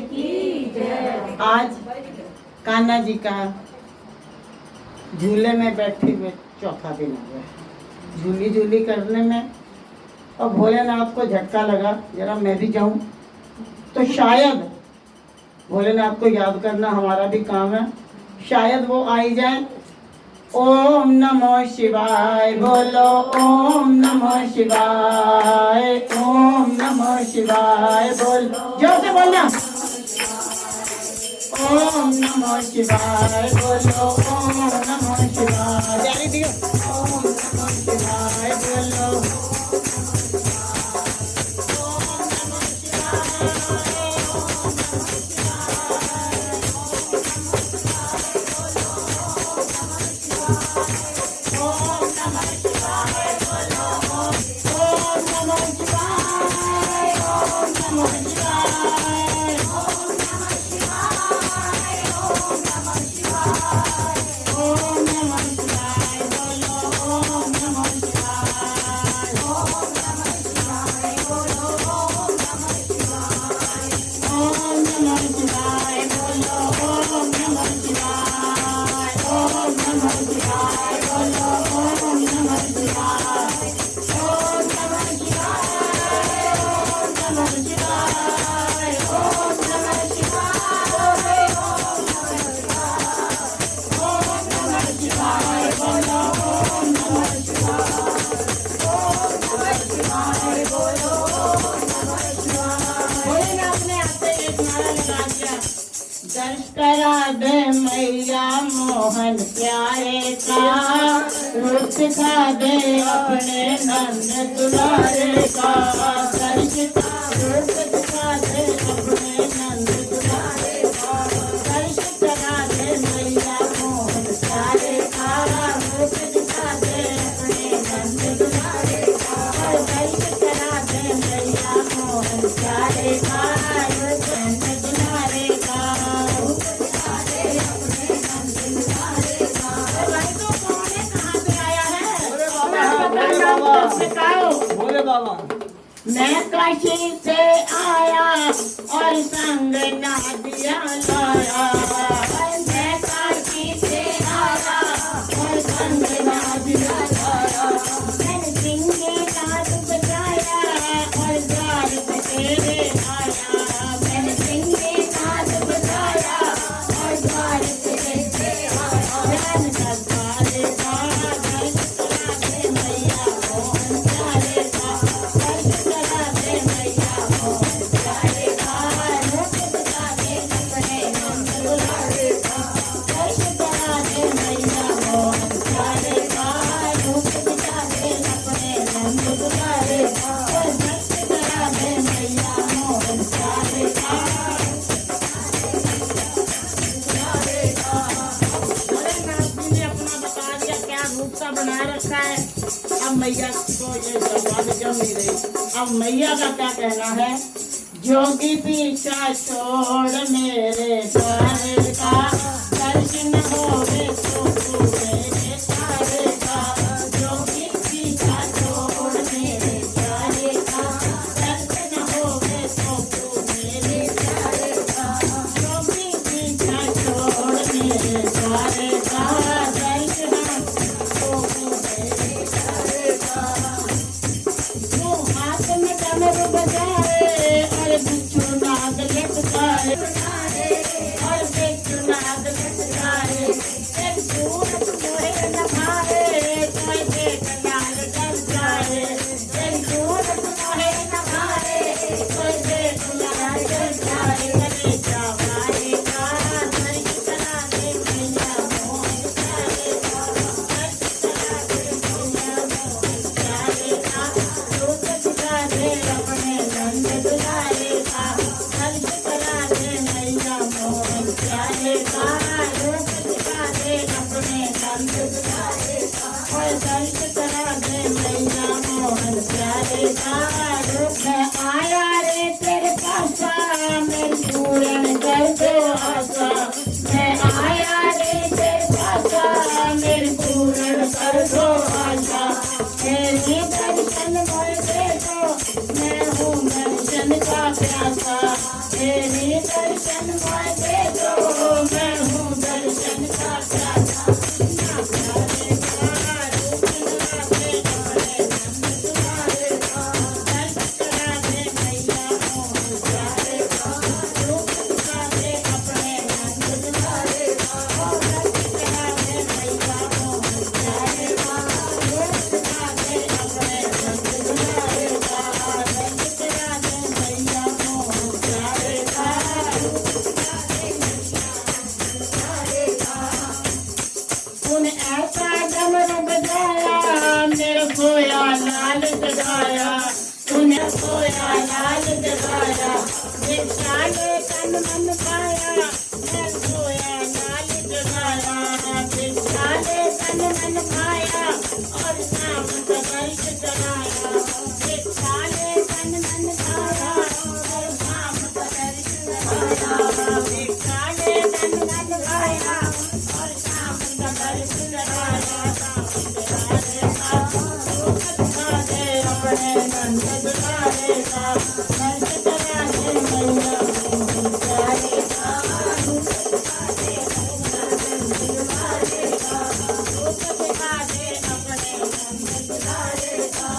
की जय। आज कान्हा जी का झूले में बैठे हुए चौथा दिन हो गया। झूली झूली करने में और भोलेनाथ को झटका लगा जरा मैं भी जाऊं, तो शायद भोलेनाथ को याद करना हमारा भी काम है, शायद वो आ ही जाए। ओम नमो शिवाय बोलो, ओम नमो शिवाय, ओम नमो शिवाय बोलो, जोर से बोलना। ओम नमो शिवाय बोलो, ओम नमो शिवाय, जारी दियो। ओम नमो शिवाय बोलो, दर्श करा दे मैया मोहन प्यारे का, रूप दिखा दे अपने नंद दुलारे का। दर्श का रूप दिखा दे अपने नंद दुलारे का। दर्श करा दे मैया मोहन प्यारे का, रूप दिखा दे अपने नंद दुलारे का। दर्श करा दे मैया मोहन प्यारे का, रूप नंद दुलारे का। बोले बाबा, मैं काशी से आया और संग नादिया लाया। मैं काशी से आया और संग नादिया लाया। मैंने सिंगे नाद बजाया और द्वार पे तेरे आया। मैंने सिंगे नाद बजाया और द्वार पे तेरे आया। ध्यान दरबारे का दर्श करा दे मैया मोहन प्यारे का। दर्श करा दे मैया मोहन प्यारे का, रूप दिखा दे अपने नंद दुलारे का। दर्श करा दे मैया मोहन प्यारे का, रूप दिखा दे अपने नंद दुलारे का। दर्श करा दे मैया मोहन प्यारे का। भोलेनाथ जी ने अपना बता दिया क्या रूप सा बना रखा है। अब मैया को ये जवाब जम नहीं रही। अब मैया का क्या कहना है, जोगी पीछा छोड़ मेरे द्वार का, दर्शन होवे तो तू मेरे द्वार का। जोगी पीछा छोड़ मेरे द्वार का, दर्शन होवे तो तू मेरे द्वार का। जोगी पीछा छोड़ मेरे द्वार का, दर्शन हो तू मेरे द्वार का। वो हाथ में कमर बजाए और बिच्छू नाग लटकाए, और बिच्छू नाग लटकाए। एक सूरत मोहे न भाए, कोई देख लाल डर जाए। एक सूरत मोहे न भाए, कोई देख लाल डर जाए। कलेजा वाले का दर्श करा दे मैया मोहन प्यारे का। दर्श करा दे मैया मोहन प्यारे का, रूप दिखा दे अपने नंद दुलारे का। दर्श करा दे मैया मोहन प्यारे का, रूप दिखा दे अपने नंद दुलारे का। और दर्श करा दे मैया मोहन प्यारे का, रूप में आया रे तेरे पासा, मेरी पूर्ण कर दो आशा। मैं आया रे तेरे पासा, मेरी पूर्ण कर दो आशा। मेरी दर्शन मोल दे दो, मैं हूँ दर्शन का प्यासा। मेरी दर्शन मोए दे दो, मैं हूँ दर्शन का प्यासा। ना प्यारे का रूप निराले गौरे नंद दुलारे का, दर्श करा दे मैया मोह प्यारे का, रूप दिखा दे अपने नंद दुलारे का, दर्श करा दे मैया मोह प्यारे का, रूप दिखा दे अपने नंद दुलारे का, दर्श करा दे मैया मोह प्यारे का, रूप दिखा दे मैया मोह प्यारे का। उन ऐसा डमरू बजाया, मेरा खोया लाल जगाया, तूने खोया लाल जगाया, बिछाले तन मन पाया, मैं खोया लाल जगाया, बिछाले तन मन पाया, और नाम का दर्श कराया, बिछाले तन मन पाया, और नाम का दर्श कराया, बिछाले तन मन पाया, और नाम का दर्श कराया, अपने नंद दुलारे का, दर्श करा दे मैया मोह प्यारे का, रूप दिखा दे नंद दुलारे का, रूप दिखा दे अपने नंद दुलारे का,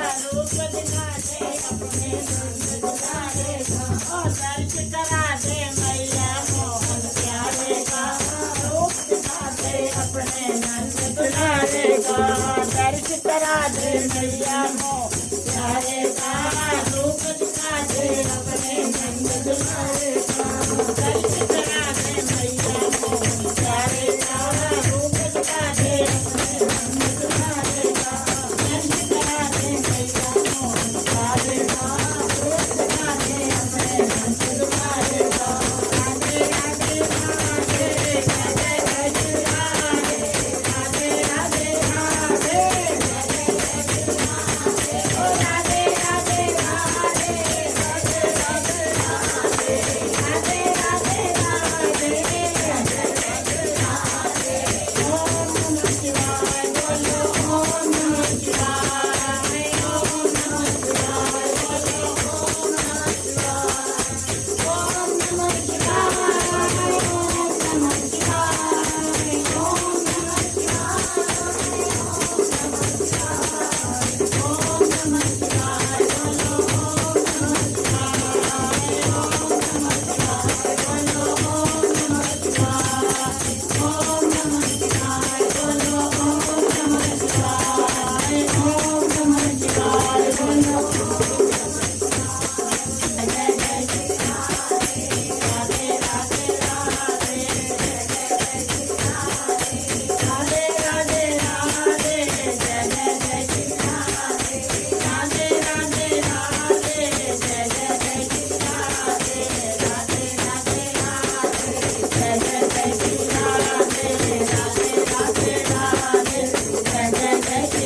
रूप दिखा दे अपने नंद दुलारे का, और दर्श करा दे मैया मोहन प्यारे का, रूप दिखा दे अपने नंद दुलारे का, दर्श करा दे मैया मोह प्यारे का, रूप दिखा दे अपने नंद दुलारे का, दर्श करा दे मैया मोह प्यारे का, रूप दिखा दे अपने नंद दुलारे का, दर्श करा दे मैया मोह प्यारे का, रूप दिखा दे अपने नंद दुलारे का। राधे राधे राधे राधे राधे राधे राधे राधे ओ राधे राधे राधे राधे राधे राधे ओम नमः शिवाय बोलो, ओम नमः शिवाय, ओम नमः शिवाय बोलो, ओम नमः शिवाय, ओम नमः शिवाय, ओम नमः शिवाय, ओम नमः शिवाय, ओम नमः शिवाय बोलो, ओम नमः शिवाय, ओम नमः शिवाय बोलो, ओम नमः शिवाय, ओम नमः शिवाय बोलो, ओम नमः शिवाय, ओम नमः शिवाय बोलो। जय जय श्री राधे राधे राधे राधे राधे राधे, जय जय जय श्री राधे राधे राधे राधे, जय जय जय श्री राधे राधे राधे राधे, जय जय जय श्री राधे राधे राधे राधे, जय जय जय श्री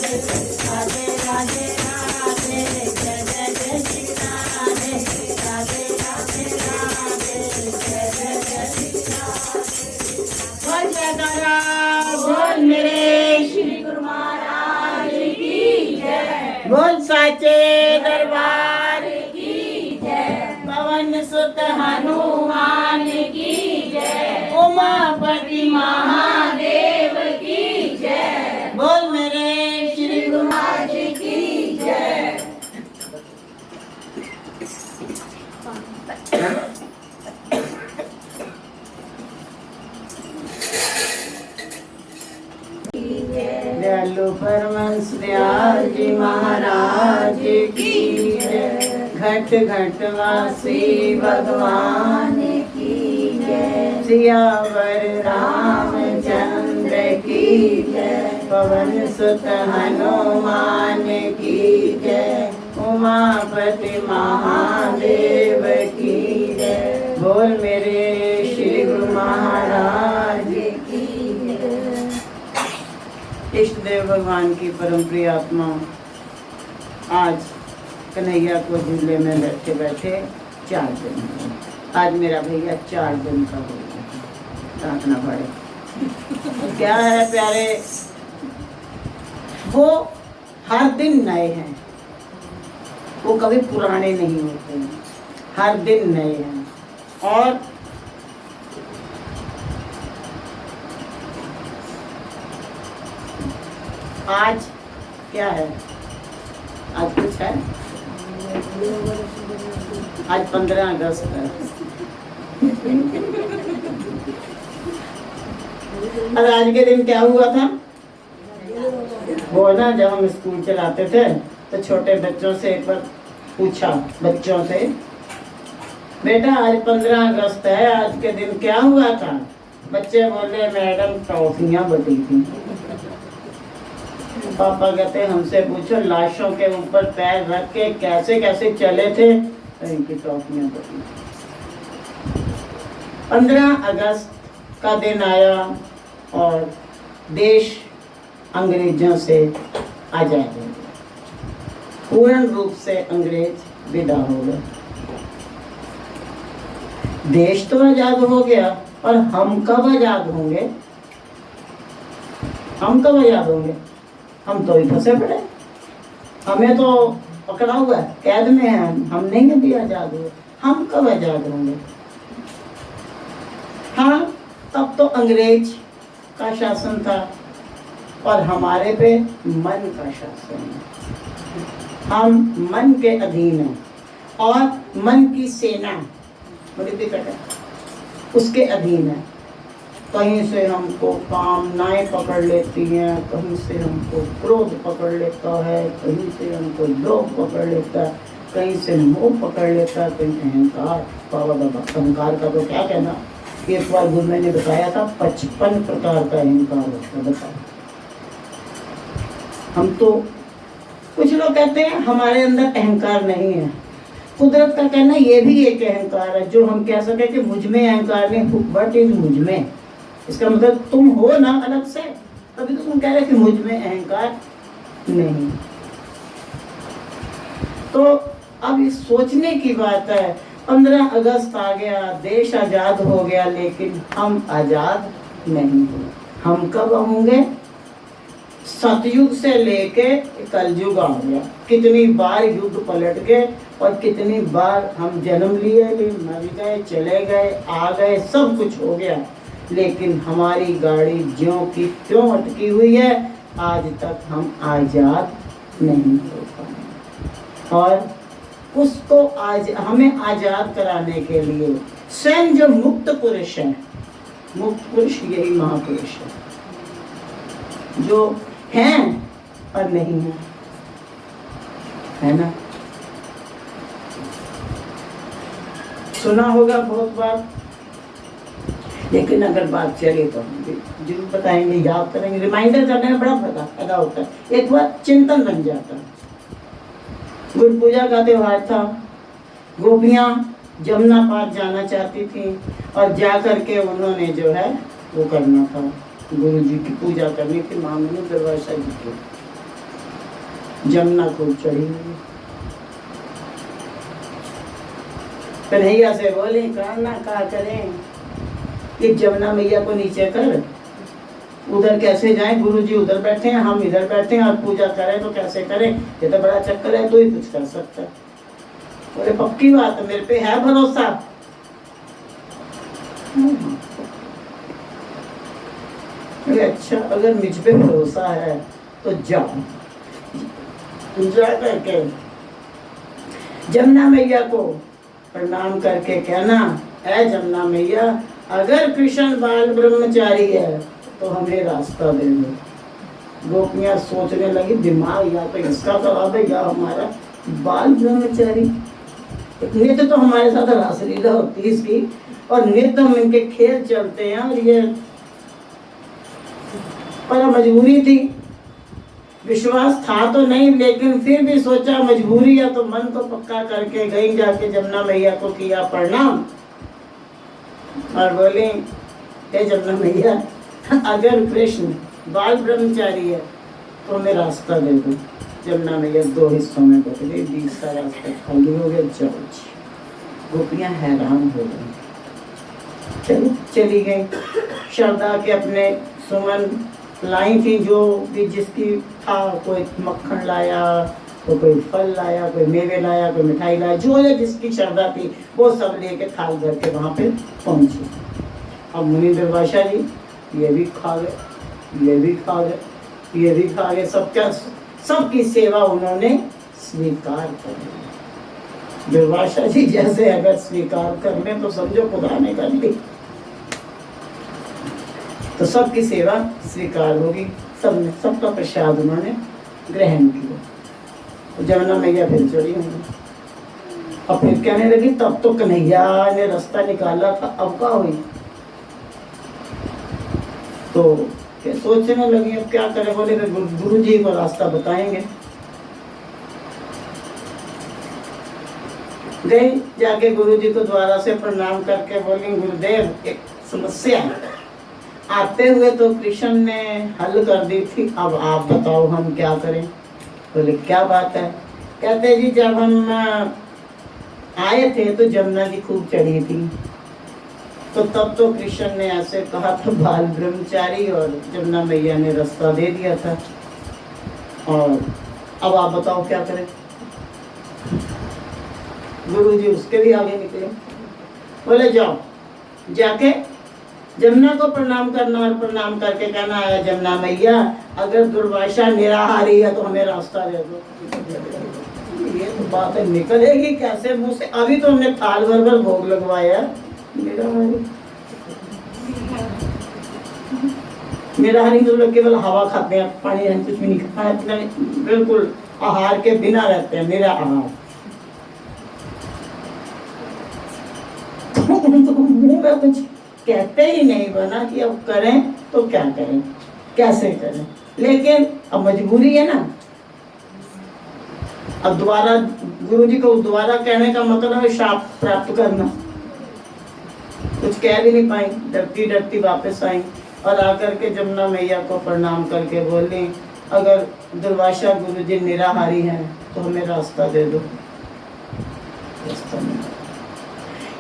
राधे राधे राधे राधे, जय जय जय श्री राधे राधे राधे राधे, जय जय जय श्री राधे। बोल जयकारा, बोल मेरे श्री गुरु महाराज की जय, बोल साचे दरबार की जय, पवन सुत हनुमान की जय, उमापति महादेव की जय, बोल मेरे श्री गुरु महाराज की जय। दयालु परमहंस दयाल जी महाराज की जय, घट घट वासी भगवान की जय, सियावर रामचंद्र की जय, पवन सुत हनुमान की जय, उमापति महादेव की जय, बोल मेरे श्री गुरु महाराज की जय। इष्ट देव भगवान की परम प्रिय आत्मा आज कन्हैया को झूले में बैठे बैठे 4 दिन, आज मेरा भैया 4 दिन का हो गया, रखना पड़े। क्या है प्यारे, वो हर दिन नए हैं, वो कभी पुराने नहीं होते हैं, हर दिन नए हैं। और आज क्या है? आज कुछ है? आज 15 अगस्त है। और आज के दिन क्या हुआ था? वो ना, जब हम स्कूल चलाते थे तो छोटे बच्चों से एक बार पूछा, बच्चों से, बेटा आज 15 अगस्त है, आज के दिन क्या हुआ था? बच्चे बोले मैडम टॉफियां बटी थी। पापा कहते हमसे पूछो लाशों के ऊपर पैर रख के कैसे कैसे चले थे, तो इनकी टॉफियां बटी। 15 अगस्त का दिन आया और देश अंग्रेजों से आजाद हो गया, पूर्ण रूप से अंग्रेज विदा हो गए। देश तो आजाद हो गया, और हम कब आजाद होंगे? हम कब आजाद होंगे? हम तो ही फंसे पड़े, हमें तो पकड़ा हुआ है, कैद में है हम नहीं अभी आजाद हुए। हम कब आजाद होंगे? हाँ, तब तो अंग्रेज का शासन था और हमारे पे मन का शासन है। हम मन के अधीन हैं और मन की सेना बड़ी दिक्कत है, उसके अधीन है। कहीं से हमको कामनाएं पकड़ लेती हैं, कहीं से हमको क्रोध पकड़ लेता है, कहीं से हमको लोभ पकड़ लेता है, कहीं से मोह पकड़ लेता है, कहीं अहंकार। बाबा अहंकार का तो क्या कहना, एक बार गुरु ने बताया था 55 प्रकार का अहंकार होता है। बताओ, हम तो, कुछ लोग कहते हैं हमारे अंदर अहंकार नहीं है। कुदरत का कहना ये भी एक अहंकार है, जो हम कह सके कि मुझ में अहंकार नहीं। व्हाट इज मुझ में? इसका मतलब तुम हो ना अलग से, तभी तो तुम कह रहे कि मुझ में अहंकार नहीं। तो अब इस सोचने की बात है, 15 अगस्त आ गया, देश आजाद हो गया, लेकिन हम आजाद नहीं हुए। हम कब होंगे? सतयुग से लेके कलयुग आ गया, कितनी बार युद्ध पलट गए और कितनी बार हम जन्म लिए, मर गए, चले गए, आ गए, सब कुछ हो गया, लेकिन हमारी गाड़ी ज्यों की त्यों अटकी हुई है। आज तक हम आजाद नहीं हो पाए। और उसको आज हमें आजाद कराने के लिए स्वयं जो मुक्त पुरुष है, मुक्त पुरुष यही महापुरुष है, जो हैं और नहीं है ना? सुना होगा बहुत बार, लेकिन अगर बात चले तो हम जरूर बताएंगे, याद करेंगे। रिमाइंडर करने में बड़ा फायदा होता है, एक बार चिंतन बन जाता है। गुरु पूजा का त्योहार था, गोपियां जमुना पार जाना चाहती थी और जा करके उन्होंने जो है वो करना था, गुरु जी की पूजा करनी थी। मामू दरवाजा जी की जमुना खूब चढ़ी हुई, कन्हैया से बोले करना क्या करें कि जमुना मैया को नीचे कर, उधर कैसे जाएं? गुरु जी उधर बैठे हैं, हम इधर बैठे हैं और पूजा करें तो कैसे करें? ये तो बड़ा चक्कर है, तू ही कुछ कर सकता है। बोले पक्की बात है, मेरे पे है भरोसा? अच्छा, अगर मुझ पे भरोसा है तो जाओ, जा करके जमुना मैया को प्रणाम करके कहना, ऐ जमुना मैया, अगर कृष्ण बाल ब्रह्मचारी है तो हमें रास्ता दे दो। गोपियां सोचने लगी, दिमाग या तो इसका खराब है या हमारा बाल ब्रह्मचारी। नित्य तो हमारे साथ रासलीला होती है इसकी, और नित्य हम इनके खेल चलते हैं, और ये पर मजबूरी थी, विश्वास था तो नहीं, लेकिन फिर भी सोचा मजबूरी है तो मन तो पक्का करके गई, जाके जमुना मैया को किया प्रणाम और बोली, हे जमुना मैया, अगर कृष्ण बाल ब्रह्मचारी है तो हमें रास्ता दे दो। जमुना मैया दो हिस्सों में बट गई, बीच का रास्ता खाली हो गया। जाओ, गोपियां हैरान हो गई, चली गई। श्रद्धा के अपने सुमन लाई थी, जो भी जिसकी था, कोई मक्खन लाया, तो कोई फल लाया, कोई मेवे लाया, कोई मिठाई लाया, जो है जिसकी श्रद्धा थी वो सब लेके थाल भर के वहाँ पे पहुँचे। अब मुनि दुर्वासा जी ये भी खा गए, ये भी खा गए, ये भी खा गए, सबकी सेवा उन्होंने स्वीकार कर ली। दुर्वासा जी जैसे अगर स्वीकार कर लें तो समझो खुदा ने कर ली, तो सबकी सेवा स्वीकार होगी, सबने सबका प्रसाद उन्होंने ग्रहण किया। तो जमुना मैया फिर चली होंगी। अब फिर कहने लगी तब तो कन्हैया ने रास्ता निकाला था, अब क्या हुई? तो फिर सोचने लगी अब क्या करें। बोले फिर गुरु जी को रास्ता बताएंगे। गई, जाके गुरु जी को द्वारा से प्रणाम करके बोली गुरुदेव एक समस्या है, आते हुए तो कृष्ण ने हल कर दी थी, अब आप बताओ हम क्या करें। बोले क्या बात है? कहते जी जब हम आए थे तो जमुना जी खूब चढ़ी थी, तो तब तो कृष्ण ने ऐसे कहा था बाल ब्रह्मचारी, और जमुना मैया ने रास्ता दे दिया था, और अब आप बताओ क्या करें। गुरु जी उसके भी आगे निकले, बोले जाओ जाके जमुना को प्रणाम करना, और प्रणाम करके कहना है जमुना मैया अगर दुर्वासा निराहारी है तो हमें रास्ता दे दो। ये तो बात है, निकलेगी कैसे मुंह से? अभी तो हमने थाल भर भर भोग लगवाया। निराहारी तो लोग केवल हवा खाते हैं, पानी कुछ भी नहीं खाते, बिल्कुल आहार के बिना रहते हैं, निराहार। तो मुंह में कुछ कहते ही नहीं बना कि अब करें तो क्या करें, कैसे करें। लेकिन अब मजबूरी है ना। अब दोबारा गुरु जी को दोबारा कहने का मतलब है शाप प्राप्त करना। कुछ कह भी नहीं पाई, डरती डरती वापस आई, और आकर के जमुना मैया को प्रणाम करके बोली अगर दुर्वासा गुरु जी निराहारी हैं तो हमें रास्ता दे दो।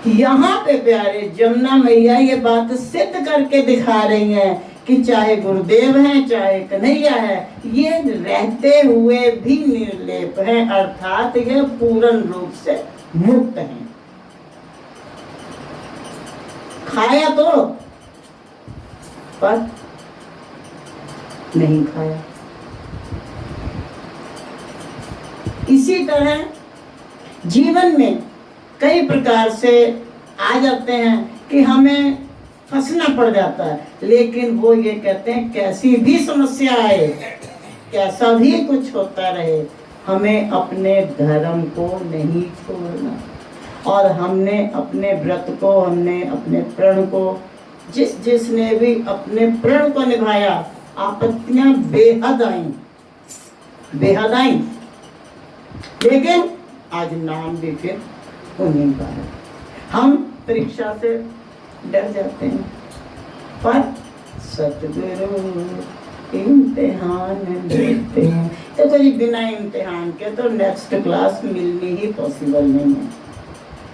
यहाँ पे प्यारे जमुना मैया ये बात सिद्ध करके दिखा रही हैं कि चाहे गुरुदेव हैं चाहे कन्हैया है, ये रहते हुए भी निर्लेप है, अर्थात ये पूर्ण रूप से मुक्त हैं। खाया तो पर नहीं खाया। इसी तरह जीवन में कई प्रकार से आ जाते हैं कि हमें फंसना पड़ जाता है, लेकिन वो ये कहते हैं कैसी भी समस्या आए, कैसा भी कुछ होता रहे, हमें अपने धर्म को नहीं छोड़ना, और हमने अपने व्रत को, हमने अपने प्रण को, जिसने भी अपने प्रण को निभाया, आपत्तियां बेहद आई, लेकिन आज नाम भी फिर हो नहीं पा रहा। हम परीक्षा से डर जाते हैं, पर सतगुरु इम्तिहान लेते हैं। देखो जी बिना इम्तिहान के तो नेक्स्ट क्लास मिलनी ही पॉसिबल नहीं है।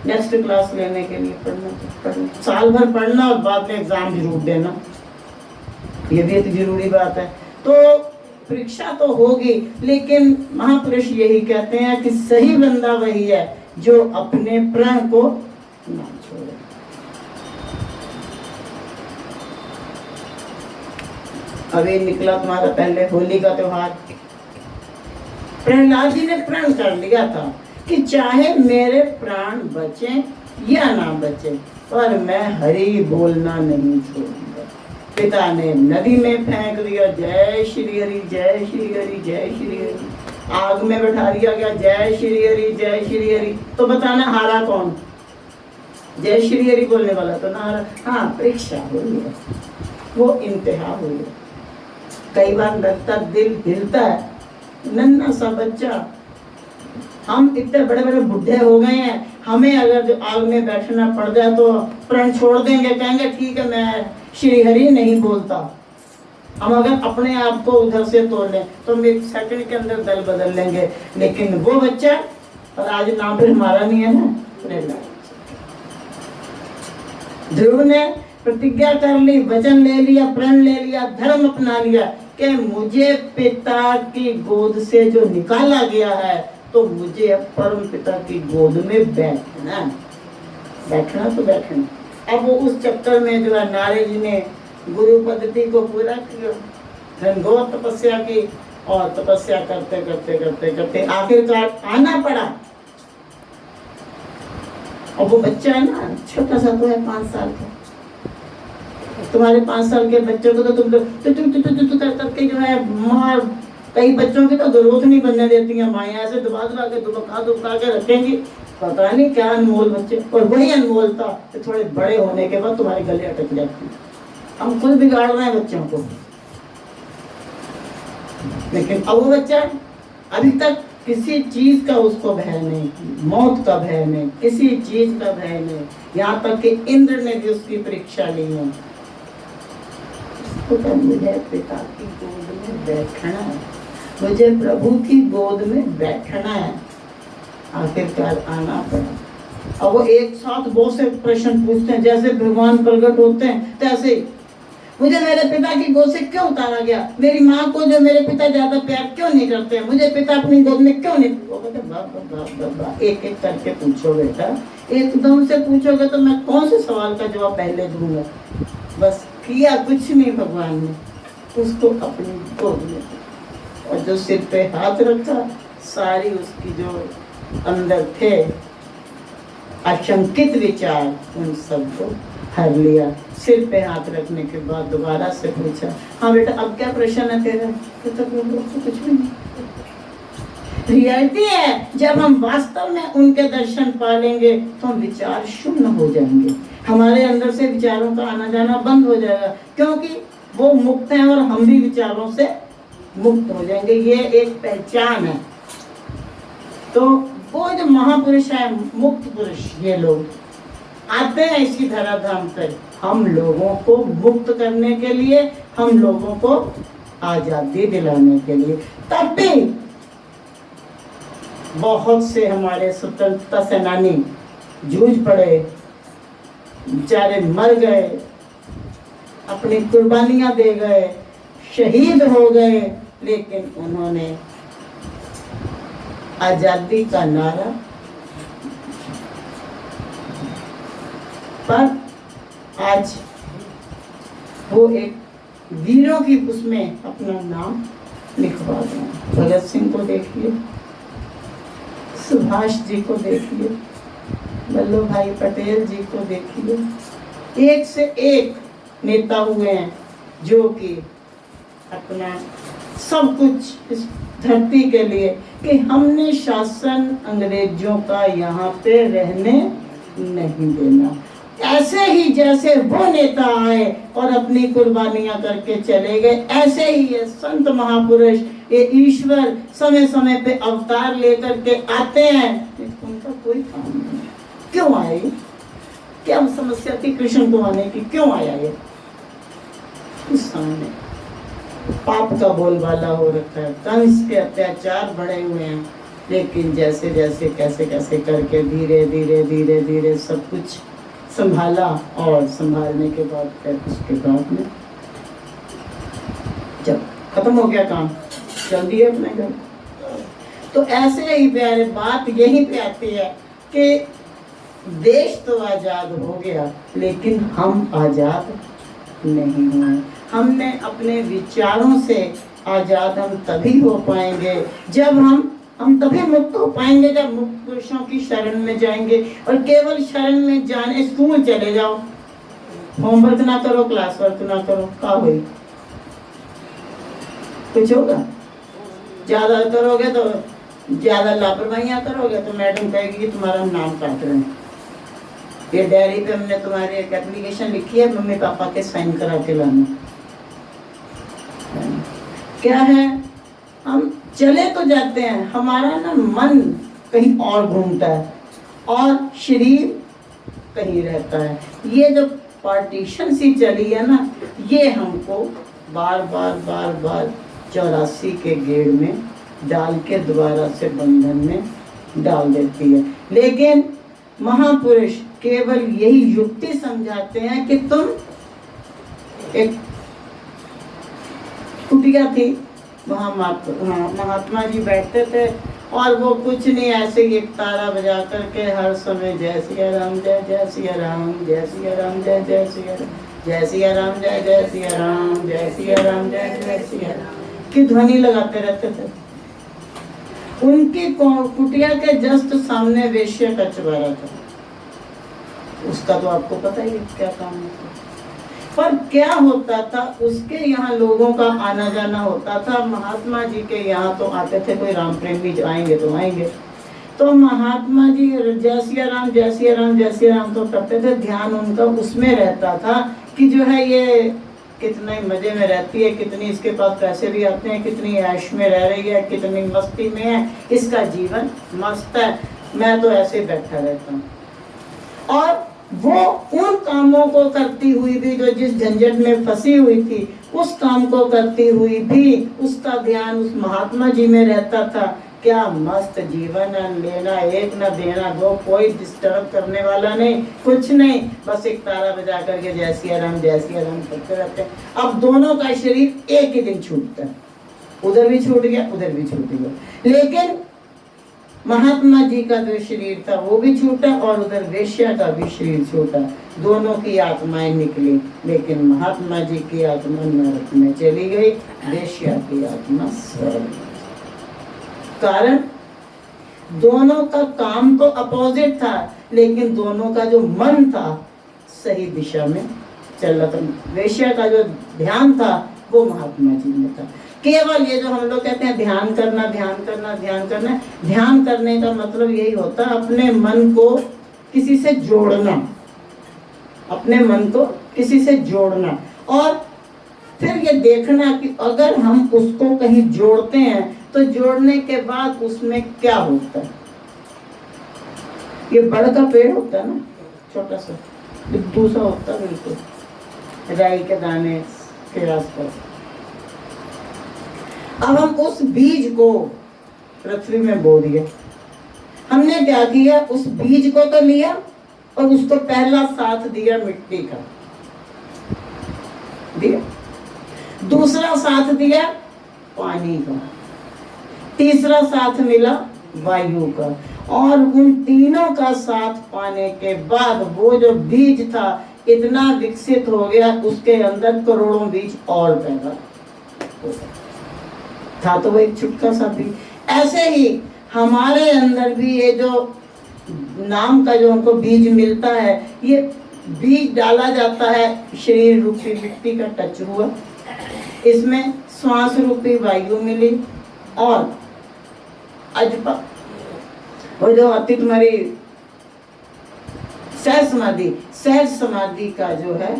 नेक्स्ट क्लास लेने के लिए पढ़ना, साल भर पढ़ना और बाद में एग्जाम जरूर देना, ये भी एक जरूरी बात है। तो परीक्षा तो होगी, लेकिन महापुरुष यही कहते हैं कि सही बंदा वही है जो अपने प्रण को ना छोड़े। अभी निकला तुम्हारा पहले होली का त्योहार। प्रहलाद जी ने प्रण कर लिया था कि चाहे मेरे प्राण बचे या ना बचे, पर मैं हरि बोलना नहीं छोड़ूंगा। पिता ने नदी में फेंक दिया, जय श्री हरि जय श्री हरि जय श्री हरि। आग में बैठा दिया गया, जय श्री हरि जय श्री हरि। तो बताना हारा कौन? जय श्री हरि बोलने वाला तो ना हारा। हाँ, परीक्षा हुई है, वो इम्तिहान हुई है। कई बार लगता दिल हिलता है, नन्हा सा बच्चा, हम इतने बड़े बड़े बुढ़े हो गए हैं, हमें अगर जो आग में बैठना पड़ जाए तो प्रण छोड़ देंगे, कहेंगे ठीक है मैं श्री हरि नहीं बोलता। हम अगर अपने आप को उधर से तोड़ लें तो हम एक सेकंड के अंदर दल बदल लेंगे। लेकिन वो बच्चा, और आज नाम फिर हमारा नहीं है ना, प्रहलाद। ध्रुव ने प्रतिज्ञा कर ली, वचन ले लिया, प्रण ले लिया, धर्म अपना लिया कि मुझे पिता की गोद से जो निकाला गया है, तो मुझे अब परम पिता की गोद में बैठना, बैठना तो बैठना। अब वो उस चक्कर में जो है नारद जी ने गुरु पद्धति को पूरा किया, घनघोर तपस्या की, और तपस्या करते करते करते करते आखिरकार आना पड़ा। और वो बच्चा है ना, छोटा सा तो है, 5 साल का। तुम्हारे 5 साल के बच्चों को तो तुम कर करके जो है मार, कई बच्चों की तो जरूरत नहीं बनने देती हैं माँ, ऐसे दबा दबा के दुबका के रखेंगी, पता नहीं क्या अनमोल बच्चे। और वही अनमोल था कि थोड़े बड़े होने के बाद तुम्हारे गले अटक जाती है। हम खुद बिगाड़ रहे हैं बच्चों को। लेकिन अब वो बच्चा अभी तक किसी चीज का उसको भय नहीं, मौत का भय नहीं, किसी चीज का भय नहीं, यहाँ तक कि इंद्र ने भी उसकी परीक्षा ली है। तो मुझे पिता की गोद में बैठना है, मुझे प्रभु की गोद में बैठना है, आखिरकार आना पड़ा। अब वो एक साथ बहुत से प्रश्न पूछते हैं, जैसे भगवान प्रकट होते हैं तैसे ही, मुझे मेरे पिता की गोद से क्यों उतारा गया, मेरी माँ को जो मेरे पिता ज्यादा प्यार क्यों नहीं करते, मुझे पिता अपनी गोद में क्यों नहीं। वो कहते बाबा एक एक करके पूछो बेटा, एकदम से पूछोगे तो मैं कौन से सवाल का जवाब पहले दूंगा। बस किया कुछ नहीं भगवान ने, उसको अपनी गोद में, और जो सिर पे हाथ रखा, सारी उसकी जो अंदर थे आशंकित विचार, उन सबको हर लिया। सिर पे हाथ रखने के बाद दोबारा से पूछा, हाँ बेटा अब क्या प्रश्न है तेरा? तो कुछ भी नहीं। रियलिटी है, जब हम वास्तव में उनके दर्शन पा लेंगे तो हम विचार शून्य हो जाएंगे, हमारे अंदर से विचारों का आना जाना बंद हो जाएगा, क्योंकि वो मुक्त हैं और हम भी विचारों से मुक्त हो जाएंगे। ये एक पहचान है। तो वो जो महापुरुष है, मुक्त पुरुष, ये लोग आते हैं इसी धराधाम पर हम लोगों को मुक्त करने के लिए, हम लोगों को आजादी दिलाने के लिए। तब भी बहुत से हमारे स्वतंत्रता सेनानी जूझ पड़े, बेचारे मर गए, अपनी कुर्बानियां दे गए, शहीद हो गए, लेकिन उन्होंने आजादी का नारा पर आज वो एक वीरों की उसमें अपना नाम लिखवा दें। भगत सिंह को देखिए, सुभाष जी को देखिए, वल्लभ भाई पटेल जी को देखिए, एक से एक नेता हुए हैं जो कि अपना सब कुछ इस धरती के लिए, कि हमने शासन अंग्रेजों का यहाँ पे रहने नहीं देना। ऐसे ही जैसे वो नेता आए और अपनी कुर्बानियां करके चले गए, ऐसे ही ये संत महापुरुष, ये ईश्वर समय समय पे अवतार लेकर के आते हैं, उनका कोई काम नहीं। क्यों आए? क्या समस्या थी कृष्ण को आने की? क्यों आया ये? उस सामने पाप का बोलबाला हो रखा है, कंस के अत्याचार बढ़े हुए हैं, लेकिन जैसे जैसे कैसे कैसे करके धीरे धीरे धीरे धीरे सब कुछ संभाला, और संभालने के बाद फिर उसके बाद में जब खत्म हो गया काम, चल दिए अपने घर। तो ऐसे ही प्यारे बात यहीं पे आती है कि देश तो आजाद हो गया, लेकिन हम आजाद नहीं हुए। हमने अपने विचारों से आजाद हम तभी हो पाएंगे जब हम तभी मुक्त हो पाएंगे जब मुक्त पुरुषों की शरण में जाएंगे। और केवल शरण में जाने, स्कूल चले जाओ, होमवर्क ना करो, क्लास वर्क ना करो, क्या हुई? कुछ होगा? ज्यादा करोगे तो, ज्यादा लापरवाहियां करोगे तो मैडम कहेगी कि तुम्हारा नाम काट रहे हैं, ये डायरी पे हमने तुम्हारी एक एप्लीकेशन लिखी है, मम्मी पापा के साइन करा के लाना। क्या है, हम चले तो जाते हैं, हमारा ना मन कहीं और घूमता है और शरीर कहीं रहता है। ये जो पार्टीशन सी चली है ना, ये हमको बार बार बार बार 84 के गेड़ में डाल के दोबारा से बंधन में डाल देती है। लेकिन महापुरुष केवल यही युक्ति समझाते हैं कि तुम एक कुटिया थी, वहाँ महात्मा जी बैठते थे और वो कुछ नहीं, ऐसे ही एक तारा बजा करके हर समय जय सिया राम जय जय सिया राम, जय सिया राम जय जय सिया राम, जय सिया राम जय जय सिया राम, जय सिया राम जय जय सिया राम की ध्वनि लगाते रहते थे। उनकी कुटिया के जस्ट सामने वेश्या का चुबारा था। उसका तो आपको पता ही है क्या काम होता। पर क्या होता था, उसके यहाँ लोगों का आना जाना होता था। महात्मा जी के यहाँ तो आते थे, कोई राम प्रेमी जो आएंगे तो आएंगे, तो महात्मा जी जय सिया राम जय सिया राम जय सिया राम तो करते थे। ध्यान उनका उसमें रहता था कि जो है ये कितने मजे में रहती है, कितनी इसके पास पैसे भी आते हैं, कितनी ऐश में रह रही है, कितनी मस्ती में है, इसका जीवन मस्त है, मैं तो ऐसे बैठा रहता हूँ। और वो उन कामों को करती हुई भी, जो जिस झंझट में फंसी हुई थी, उस काम को करती हुई भी उसका ध्यान उस महात्मा जी में रहता था। क्या मस्त जीवन है, लेना एक न देना दो, कोई डिस्टर्ब करने वाला नहीं, कुछ नहीं, बस एक तारा बजा करके जय सिया राम करते रहते हैं। अब दोनों का शरीर एक ही दिन छूटता है, उधर भी छूट गया उधर भी छूट गया, लेकिन महात्मा जी का जो शरीर था वो भी छूटा और उधर वेश्या का भी शरीर छूटा। दोनों की आत्माएं निकली, लेकिन महात्मा जी की आत्मा नरक में चली गई, वेश्या की आत्मा स्वर्ग। कारण दोनों का काम तो अपोजिट था, लेकिन दोनों का जो मन था सही दिशा में चल रहा था। वेश्या का जो ध्यान था वो महात्मा जी में था। केवल ये जो हम लोग कहते हैं ध्यान करना ध्यान करना ध्यान करना, ध्यान करने का मतलब यही होता है अपने मन को किसी से जोड़ना, अपने मन को किसी से जोड़ना, और फिर ये देखना कि अगर हम उसको कहीं जोड़ते हैं तो जोड़ने के बाद उसमें क्या होता है। ये बड़ का पेड़ होता है ना, छोटा सा दूसरा होता है, बिल्कुल राई के दाने के आसपास। अब हम उस बीज को पृथ्वी में बो दिया। हमने क्या किया, उस बीज को तो लिया और उसको पहला साथ दिया मिट्टी का, दिया, दूसरा साथ दिया पानी का, तीसरा साथ मिला वायु का, और उन तीनों का साथ पाने के बाद वो जो बीज था इतना विकसित हो गया, उसके अंदर करोड़ों बीज और पैदा हो गए। था तो वो एक छुटका सा बीज। ऐसे ही हमारे अंदर भी ये जो नाम का जो हमको बीज मिलता है, ये बीज डाला जाता है, शरीर रूपी मिट्टी का टच हुआ, इसमें श्वास रूपी वायु मिली, और अजपा और जो आती तुम्हारी सहज समाधि का जो है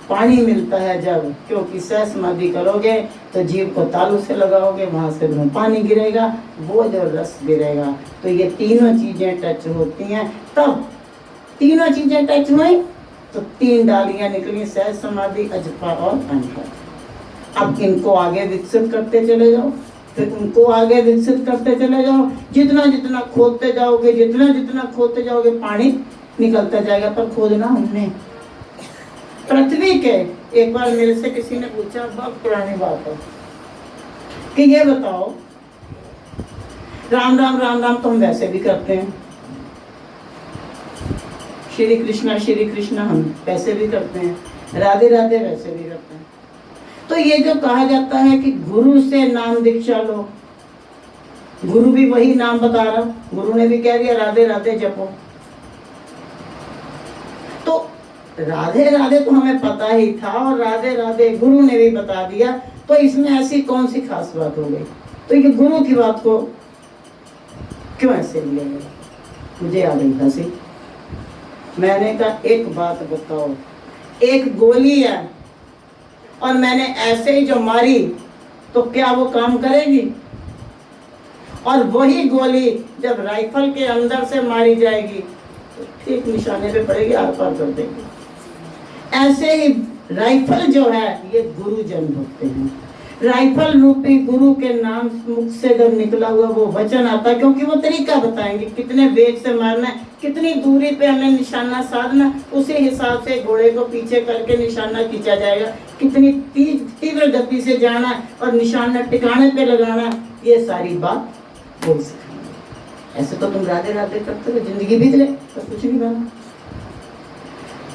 पानी मिलता है जब, क्योंकि सहज समाधि करोगे तो जीव को तालू से लगाओगे, वहां से तुम्हें पानी गिरेगा, वो जो रस गिरेगा, तो ये तीनों चीजें टच होती हैं। तब तीनों चीजें टच हुई तो तीन डालियां निकली, सहज समाधि, अजपा और अनहद। अब इनको आगे विकसित करते चले जाओ, फिर उनको आगे विकसित करते चले जाओ। जितना जितना खोदते जाओगे, जितना जितना खोदते जाओगे, पानी निकलता जाएगा। पर खोदना हमने पृथ्वी के। एक बार मेरे से किसी ने पूछा, बहुत पुरानी बात है, कि ये बताओ, राम राम राम राम तो हम वैसे भी करते हैं, श्री कृष्णा हम वैसे भी करते हैं, राधे राधे वैसे भी करते हैं। तो ये जो कहा जाता है कि गुरु से नाम दीक्षा लो, गुरु भी वही नाम बता रहा, गुरु ने भी कह दिया राधे राधे जपो। तो राधे राधे तो हमें पता ही था, और राधे राधे गुरु ने भी बता दिया, तो इसमें ऐसी कौन सी खास बात हो गई। तो ये गुरु की बात को क्यों ऐसे लिया गया, मुझे आ गई हंसी। मैंने कहा एक बात बताओ, एक गोली है और मैंने ऐसे ही जो मारी तो क्या वो काम करेगी, और वही गोली जब राइफल के अंदर से मारी जाएगी तो ठीक निशाने पे पड़ेगी, आर पार कर देगी। ऐसे ही राइफल जो है ये गुरुजन होते हैं। राइफल रूपी गुरु के नाम मुख से जब निकला हुआ वो वचन आता है, क्योंकि वो तरीका बताएंगे कितने वेग से मारना है, कितनी दूरी पे हमें निशाना साधना, उसी हिसाब से घोड़े को पीछे करके निशाना खींचा जाएगा, कितनी तीव्र गति से जाना है और निशाना टिकाने पे लगाना, ये सारी बात बोल सकते। ऐसे तो तुम राधे राधे करते हो, जिंदगी बीत ले तो कुछ नहीं बना।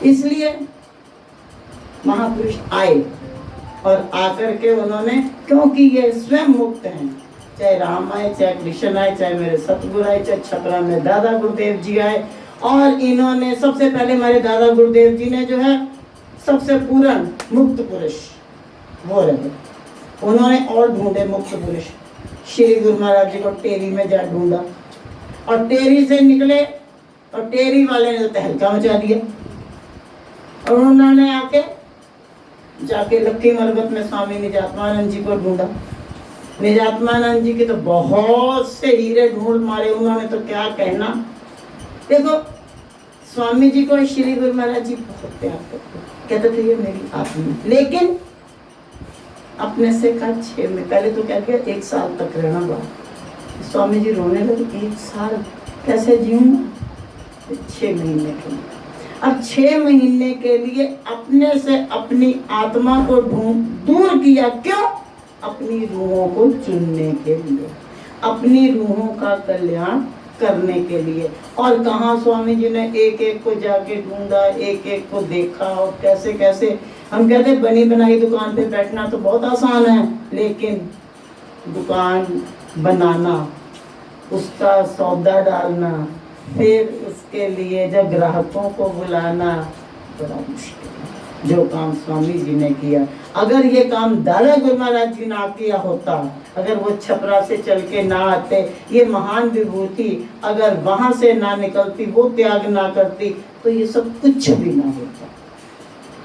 इसलिए महापुरुष आए और आकर के उन्होंने, क्योंकि ये स्वयं मुक्त हैं, चाहे राम आए, चाहे कृष्ण आए, चाहे मेरे सतगुरु आए, चाहे छपरा में दादा गुरुदेव जी आए, और इन्होंने सबसे पहले हमारे दादा गुरुदेव जी ने जो है सबसे पूर्ण मुक्त पुरुष वो रहे, उन्होंने और ढूंढे मुक्त पुरुष। श्री गुरु महाराज जी को टेरी में जा ढूंढा और टेरी से निकले और टेरी वाले ने तो तहलका मचा दिया, और उन्होंने आके जाके लक्की मरबत में स्वामी निजात्मानंद जी को ढूंढा। निजात्मानंद जी के तो बहुत से हीरे ढूंढ मारे उन्होंने, तो क्या कहना। देखो स्वामी जी को श्री गुरु महाराज जी बहुत प्यार करते, कहते थे ये मेरी आत्मा, लेकिन अपने से कहा 6 में, पहले तो क्या किया 1 साल तक रहना बाहर। स्वामी जी रोने लगे, 1 साल कैसे जीऊंगा, 6 महीने के लिए। अब 6 महीने के लिए अपने से अपनी आत्मा को दूर किया, क्यों? अपनी रूहों को चुनने के लिए, अपनी रूहों का कल्याण करने के लिए। और कहाँ स्वामी जी ने एक एक को जाके ढूंढा, एक एक को देखा, और कैसे कैसे। हम कहते बनी बनाई दुकान पे बैठना तो बहुत आसान है, लेकिन दुकान बनाना, उसका सौदा डालना, फिर उसके लिए जब ग्राहकों को बुलाना, बड़ा मुश्किल है। जो काम स्वामी जी ने किया, अगर ये काम दादा गुरु महाराज जी ना किया होता, अगर वो छपरा से चल के ना आते, ये महान विभूति अगर वहां से ना निकलती, वो त्याग ना करती, तो ये सब कुछ भी ना होता।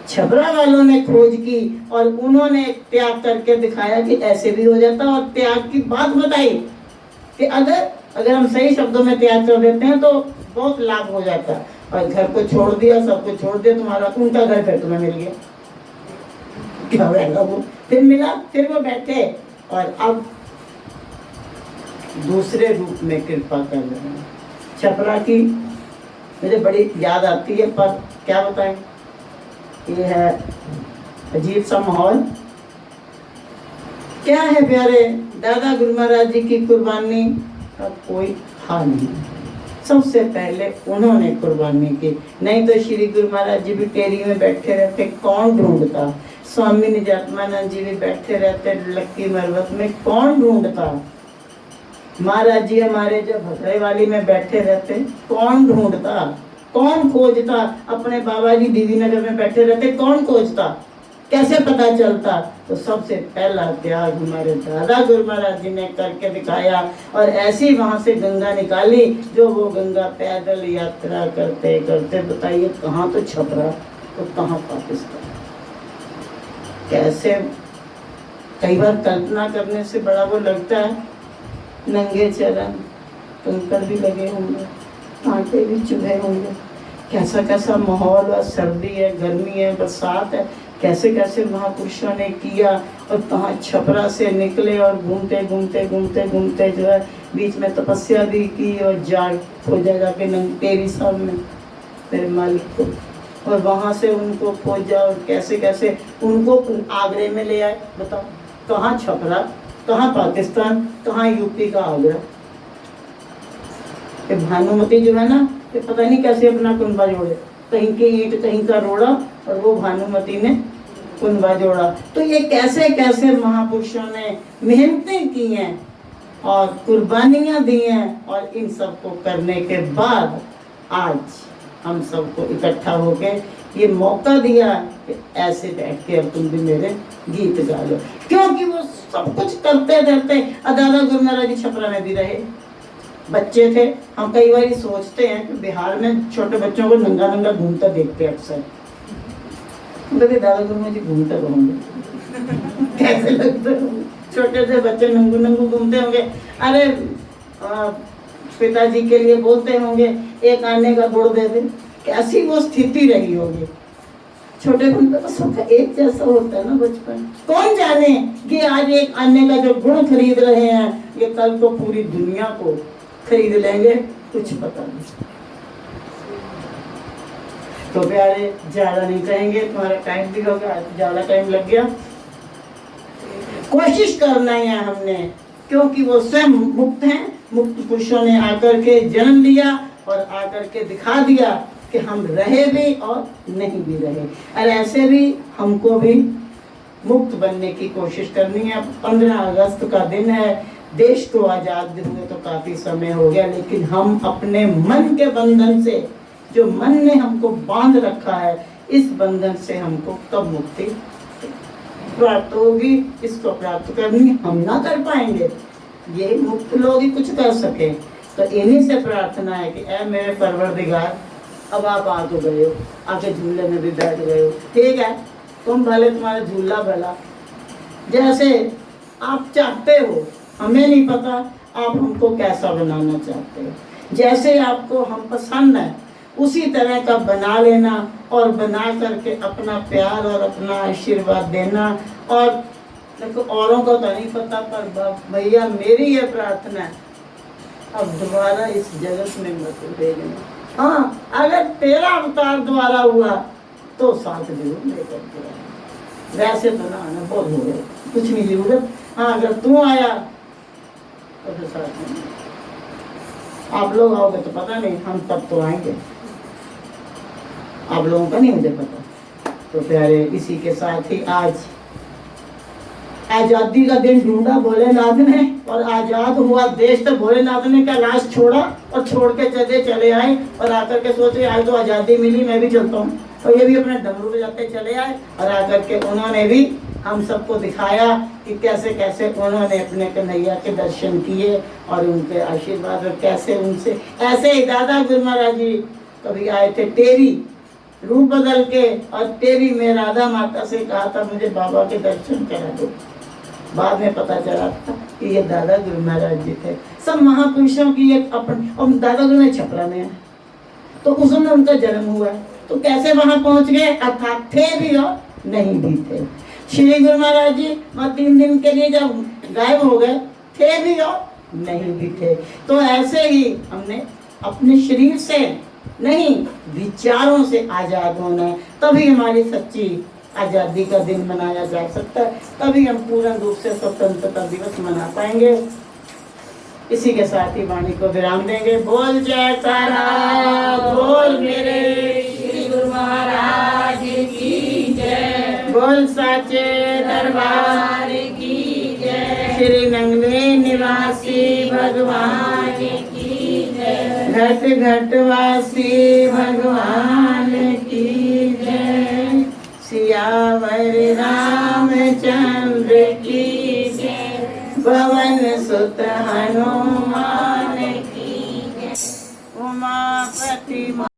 छपरा वालों ने खोज की और उन्होंने त्याग करके दिखाया कि ऐसे भी हो जाता, और त्याग की बात बताई कि अगर हम सही शब्दों में त्याग कर देते हैं तो बहुत लाभ हो जाता है। और घर को छोड़ दिया, सब कुछ छोड़ दिया, तुम्हारा उनका घर फिर तुम्हें मिल गया, क्या रहेगा वो, फिर मिला, फिर वो बैठे और अब दूसरे रूप में कृपा कर रहे हैं। छपरा की मुझे बड़ी याद आती है, पर क्या बताएं, ये है अजीब सा माहौल। क्या है प्यारे, दादा गुरु महाराज जी की कुर्बानी का कोई हाल नहीं। सबसे पहले उन्होंने कुर्बानी की, नहीं तो श्री गुरु महाराज जी भी टेरी में बैठे रहते, कौन ढूंढता। स्वामी निजात्मानंद जी भी बैठे रहते लक्की मरबत में, कौन ढूंढता। महाराज जी हमारे जब भद्रे वाली में बैठे रहते, कौन ढूंढता, कौन खोजता। अपने बाबा जी दीदी नगर में बैठे रहते, कौन खोजता, कैसे पता चलता। तो सबसे पहला त्याग हमारे दादा गुरु महाराज जी ने करके दिखाया, और ऐसी वहां से गंगा निकाली, जो वो गंगा पैदल यात्रा करते करते, बताइए कहाँ तो छपरा तो कहाँ पाकिस्तान। कैसे, कई बार कल्पना करने से बड़ा वो लगता है। नंगे चरण, कंकड़ भी लगे होंगे, कांटे भी चुभे होंगे, कैसा कैसा माहौल है, सर्दी है, गर्मी है, बरसात है, कैसे कैसे महापुरुषों ने किया। और कहाँ छपरा से निकले और घूमते घूमते घूमते घूमते जो है बीच में तपस्या भी की, और खोजा जाके टेरी साहब में मेरे मालिक को, और वहाँ से उनको खोजा और कैसे कैसे उनको आगरे में ले आए। बताओ, कहाँ छपरा, कहाँ पाकिस्तान, कहाँ यूपी का आगरा। ये भानुमति जो है ना, ये पता नहीं कैसे अपना कुंबा जोड़े, कहीं की ईंट कहीं का रोड़ा, और वो भानुमति ने कुंबा जोड़ा। तो ये कैसे कैसे महापुरुषों ने मेहनतें की हैं और कुर्बानियां दी हैं, और इन सब को करने के बाद आज हम सबको इकट्ठा होके ये मौका दिया कि ऐसे बैठ के अब तुम भी मेरे गीत गा लो। क्योंकि वो सब कुछ करते करते दादा गुरु महाराज जी छपरा में भी रहे, बच्चे थे। हम कई बार सोचते हैं कि बिहार में छोटे बच्चों को नंगा नंगा घूमता देखते हैं अक्सर, दादा गुरु महाराज जी घूमते होंगे कैसे लगते होंगे, छोटे से बच्चे नंगू नंगू घूमते होंगे। अरे पिताजी के लिए बोलते होंगे एक आने का गुड़ दे दे, कैसी वो स्थिति रही होगी। छोटे बंदे तो सबका एक जैसा होता है ना बचपन। कौन जाने कि आज एक अन्य का जो गुण खरीद रहे हैं ये कल को पूरी दुनिया को खरीद लेंगे, कुछ पता नहीं। तो प्यारे ज्यादा नहीं कहेंगे, तुम्हारा टाइम भी हो गया, ज्यादा टाइम लग गया। कोशिश करना है हमने, क्योंकि वो स्वयं मुक्त हैं। मुक्त पुरुषों ने आकर के जन्म लिया और आकर के दिखा दिया कि हम रहे भी और नहीं भी रहे। और ऐसे भी हमको भी मुक्त बनने की कोशिश करनी है। 15 अगस्त का दिन है, देश को आजाद हुए तो काफी समय हो गया, लेकिन हम अपने मन के बंधन से, जो मन ने हमको बांध रखा है, इस बंधन से हमको कब मुक्ति प्राप्त होगी, इसको प्राप्त करनी हम ना कर पाएंगे। ये मुक्त लोग ही कुछ कर सके। तो इन्हीं से प्रार्थना है कि ऐ मेरे परवरदिगार, अब आप आ तो गए हो, आके झूले में भी बैठ गए हो, ठीक है, तुम भले तुम्हारा झूला भला जैसे आप चाहते हो, हमें नहीं पता आप हमको कैसा बनाना चाहते हो। जैसे आपको हम पसंद है उसी तरह का बना लेना और बना करके अपना प्यार और अपना आशीर्वाद देना। और देखो औरों को तो नहीं पता, पर भैया मेरी ये प्रार्थना है, अब दोबारा इस जगत में मत भेजना। हाँ, अगर तेरा अवतार द्वारा हुआ तो साथ जरूर लेकर के आना, वैसे तो ना आना, बहुत हो गया, कुछ नहीं जरूरत। हाँ, अगर तू आया तो फिर साथ में, आप लोग आओगे तो पता नहीं, हम तब तो आएंगे, आप लोगों का नहीं मुझे पता। तो प्यारे, इसी के साथ ही आज आजादी का दिन ढूंढा भोलेनाथ ने, और आजाद हुआ देश तो भोलेनाथ ने कैलाश छोड़ा और छोड़ के चले आए, और आकर के सोचे आज तो आजादी मिली, मैं भी चलता हूँ। और ये भी अपने डमरू बजाते चले आए, और आकर के उन्होंने भी हम सबको दिखाया कि कैसे कैसे उन्होंने अपने कन्हैया के दर्शन किए और उनके आशीर्वाद, और कैसे उनसे ऐसे ही दादा गुरु महाराज जी कभी आए थे टेरी रूप बदल के, और टेरी में राधा माता से कहा था मुझे बाबा के दर्शन करा दो। बाद में पता चला था कि ये दादा गुरु महाराज जी थे। सब महापुरुषों की एक अपनी, और दादा गुरु में छपरा में है, तो उस समय उनका जन्म हुआ है, तो कैसे वहां पहुंच गए, अर्थात थे भी और नहीं भी थे। श्री गुरु महाराज जी 3 दिन के लिए जब गायब हो गए, थे भी और नहीं भी थे। तो ऐसे ही हमने अपने शरीर से नहीं, विचारों से आजाद होना है, तभी हमारी सच्ची आजादी का दिन मनाया जा सकता है, तभी हम पूर्ण रूप से स्वतंत्रता दिवस मना पाएंगे। इसी के साथ ही वाणी को विराम देंगे। बोल जयकारा, बोल मेरे श्री गुरु महाराज की जय, बोल साचे दरबार की जय, श्री नंगले निवासी भगवान की जय, घट घट वासी भगवान की जय, सियावर रामचंद्र की जय, पवन सुत हनुमान की जय, उमापति